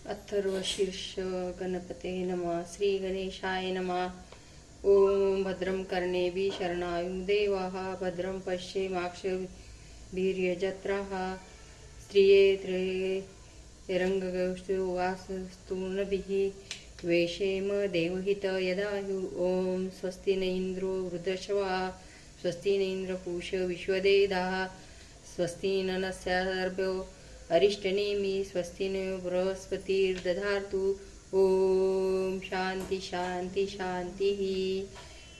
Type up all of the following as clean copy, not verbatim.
अथर्वशीर्ष गणपते नमः. श्री गणेशाय नमः. ओम भद्रं कर्णेभिः शरणायुं देवाः भद्रं पश्येमाक्षभिर्यजत्राः स्त्रिये त्र्यंगगौस्तु वासस्तूनभिः वेशेम देवहित यदायु. ओम स्वस्ति न इंद्रो वृद्धश्रवा स्वस्ति न इंद्रपूषा विश्ववेदाः स्वस्ति ननस्यार्भ्यो अरिष्टनेमि स्वस्ति न बृहस्पतिर्दधातु. ओम शांति शांति शांतिः.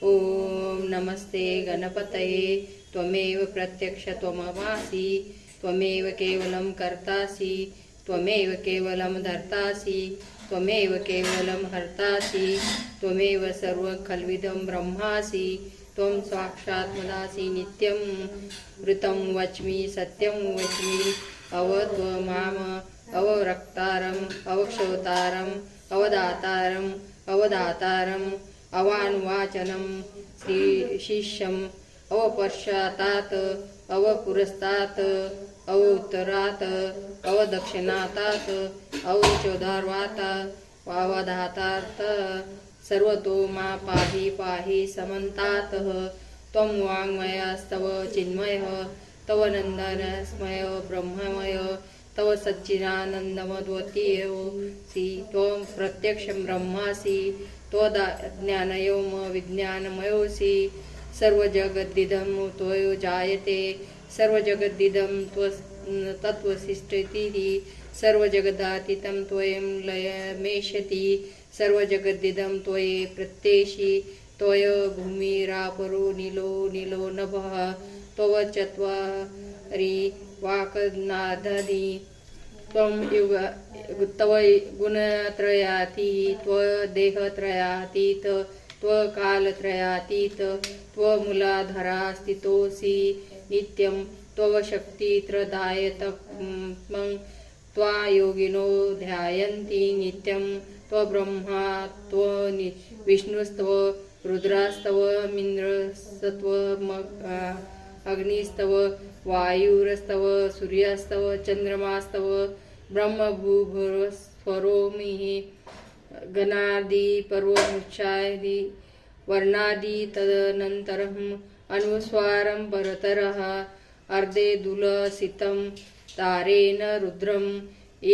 ओम नमस्ते गणपतये त्वमेव प्रत्यक्ष त्वमवासि त्वमेव केवलं कर्तासि त्वमेव केवलं धर्तासि त्वमेव केवलं हर्तासि त्वमेव सर्वखल्विदं ब्रह्मासि त्वं साक्षात्मदासि नित्यं वृतं वच्मि सत्यं वच्मि अवत्वमाम अवरक्तारम् अवक्षोतारम् अवदातारम् अवदातारम् अवानुवाचनं शिष्यम् अवपश्चातात् अवपुरस्तात् अवोत्तरात् अवदक्षिणातात् अवोचोदार्वात् अवधातात् सर्वतो मा पाहि पाहि समन्तातः. त्वं वाङ्मयस्तव चिन्मयः तव नन्दनस्मय ब्रह्ममय तव सच्चिदानन्दमद्वितीयोऽसि त्वं प्रत्यक्षं ब्रह्मासि त्वज्ञानयोम विज्ञानमयोऽसि. सर्वजगद्दिदं त्वयो जायते सर्वजगद्दिदं तत्त्वसिष्ठितिः सर्वजगदातीतं त्वयं लयमेष्यति सर्वजगद्दिदं त्वये प्रत्येषि त्वय भूमिरापरो नीलो नीलो नभः तव चत्वारि वाक्नादानि त्वं तव गुणत्रयातीत त्वदेहत्रयातीत त्वकालत्रयातीत त्वमूलाधारा स्थितोऽसि नित्यं त्वं शक्तित्रदायकं त्वायोगिनो ध्यायन्ति नित्यं त्वब्रह्मा त्वविष्णुस्तव रुद्रास्तवमिन्द्रस्तव अग्निस्तव वायुरस्तव सूर्यस्तव चन्द्रमास्तव ब्रह्मभूभुवस्वरोमिः गणादि पर्वमुच्चादि वर्णादि तदनन्तरम् अनुस्वारं परतरः अर्धे दुलसितं तारेण रुद्रम्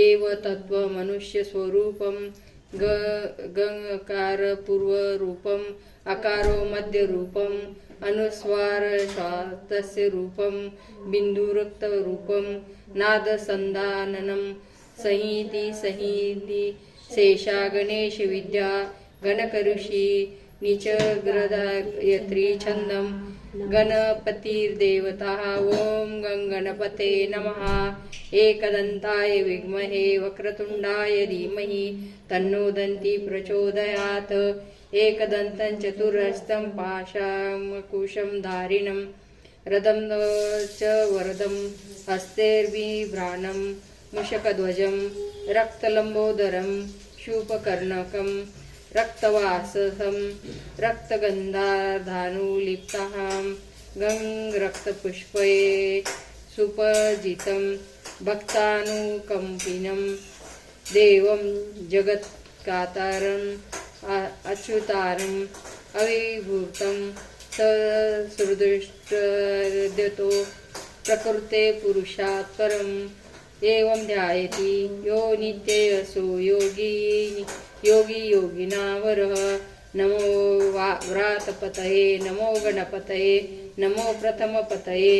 एव तत्त्वमनुष्यस्वरूपं गङ्कारपूर्वरूपम् अकारो मध्यरूपम् अनुस्वारश्वासस्य रूपं बिन्दुरक्तरूपं नादसन्धाननं संहिति संहिति शेषा गणेशविद्या गणकऋषि निचग्रदयत्री छन्दं गणपतिर्देवताः. ओम गणपते नमः. एकदन्ताय विद्महे वक्रतुण्डाय धीमहि तन्नो दन्ति प्रचोदयात्. एकदन्तं चतुर्हस्तं पाशाङ्कुशं धारिणं रदं च वरदं हस्तैर्बिभ्राणं मूषकध्वजं रक्तलम्बोदरं शूपकर्णकं रक्तवाससं रक्तगन्धाधानुलिप्तां गङ्गरक्तपुष्पे सुपजितं भक्तानुकम्पिनं देवं जगत्कातारम् अच्युतारम् अविभूतं ससृदृष्टो प्रकृते पुरुषात् परम् एवं ध्यायति यो नित्यसो योगी योगिनावरः. नमो व्रातपतये नमो गणपतये नमो प्रथमपतये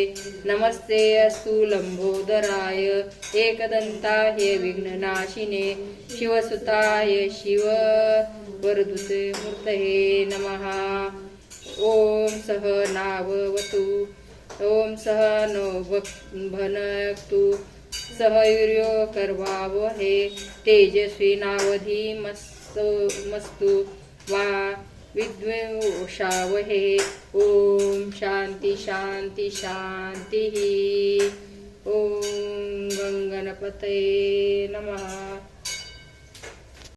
नमस्ते अस्तु लंबोदराय एकदन्ताय विघ्ननाशिने शिवसुताय शिववरदूते मूर्तये नमः. ओम सहनाववतु ओम सहनो भुनक्तु सह वीर्यो करवावहै तेजस्विनावधीतमस्तु मा विद्विषावहै. ओम शांति शांति शांतिः. ओम गणपतये नमः.